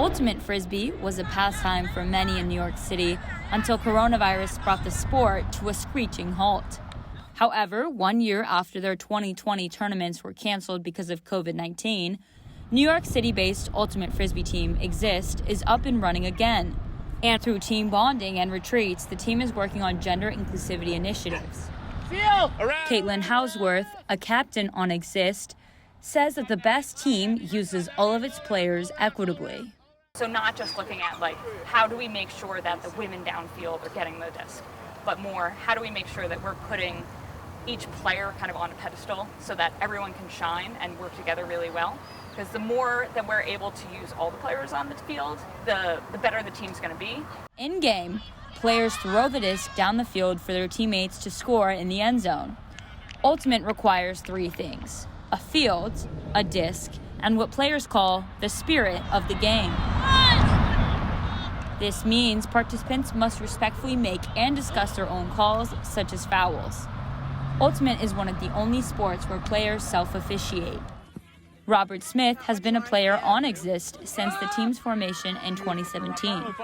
Ultimate Frisbee was a pastime for many in New York City until coronavirus brought the sport to a screeching halt. However, 1 year after their 2020 tournaments were canceled because of COVID-19, New York City-based Ultimate Frisbee team XIST is up and running again. And through team bonding and retreats, the team is working on gender inclusivity initiatives. Caitlin Houseworth, a captain on XIST, says that the best team uses all of its players equitably. So not just looking at how do we make sure that the women downfield are getting the disc, but more how do we make sure that we're putting each player kind of on a pedestal so that everyone can shine and work together really well. Because the more that we're able to use all the players on the field, the better the team's going to be. In game, players throw the disc down the field for their teammates to score in the end zone. Ultimate requires 3 things: a field, a disc, and what players call the spirit of the game. This means participants must respectfully make and discuss their own calls, such as fouls. Ultimate is one of the only sports where players self-officiate. Robert Smith has been a player on XIST since the team's formation in 2017.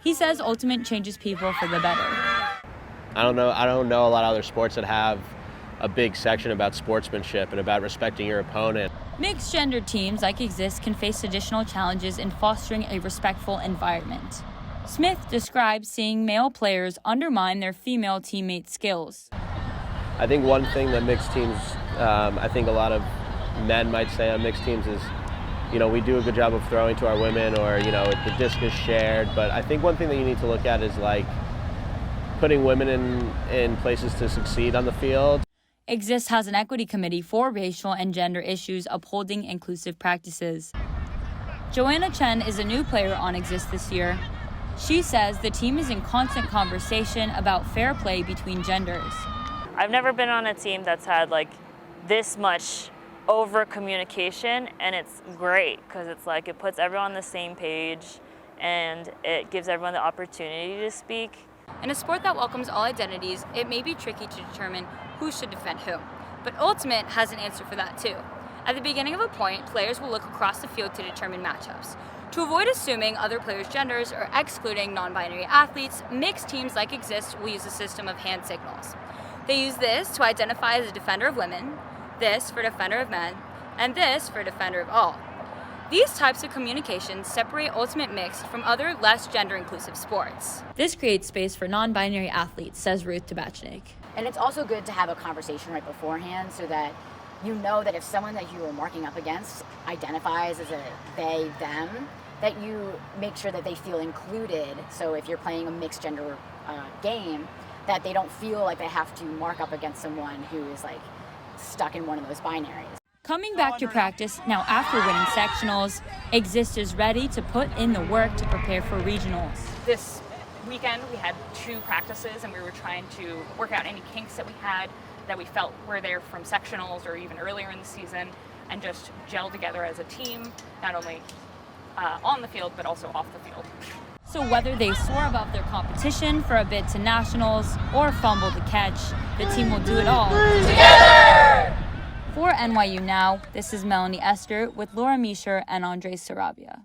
He says Ultimate changes people for the better. I don't know a lot of other sports that have a big section about sportsmanship and about respecting your opponent. Mixed gender teams like XIST can face additional challenges in fostering a respectful environment. Smith describes seeing male players undermine their female teammates' skills. I think one thing that mixed teams, I think a lot of men might say on mixed teams is, we do a good job of throwing to our women, or, the disc is shared. But I think one thing that you need to look at is putting women in places to succeed on the field. XIST has an equity committee for racial and gender issues upholding inclusive practices. Joanna Chen is a new player on XIST this year. She says the team is in constant conversation about fair play between genders. I've never been on a team that's had this much over communication, and it's great because it puts everyone on the same page and it gives everyone the opportunity to speak. In a sport that welcomes all identities, it may be tricky to determine who should defend who, but Ultimate has an answer for that too. At the beginning of a point, players will look across the field to determine matchups. To avoid assuming other players' genders or excluding non-binary athletes, mixed teams like XIST will use a system of hand signals. They use this to identify as a defender of women, this for defender of men, and this for defender of all. These types of communications separate Ultimate Mixed from other less gender-inclusive sports. This creates space for non-binary athletes, says Ruth Tabachnik. And it's also good to have a conversation right beforehand so that you know that if someone that you are marking up against identifies as a they, them, that you make sure that they feel included. So if you're playing a mixed gender game, that they don't feel like they have to mark up against someone who is stuck in one of those binaries. Coming back to practice now after winning sectionals, XIST is ready to put in the work to prepare for regionals. This weekend we had 2 practices and we were trying to work out any kinks that we had that we felt were there from sectionals or even earlier in the season, and just gel together as a team, not only on the field but also off the field. So whether they soar above their competition for a bid to nationals or fumble the catch, the team will do it all together! For NYU Now, this is Melanie Eszter with Laura Measher and Saravia.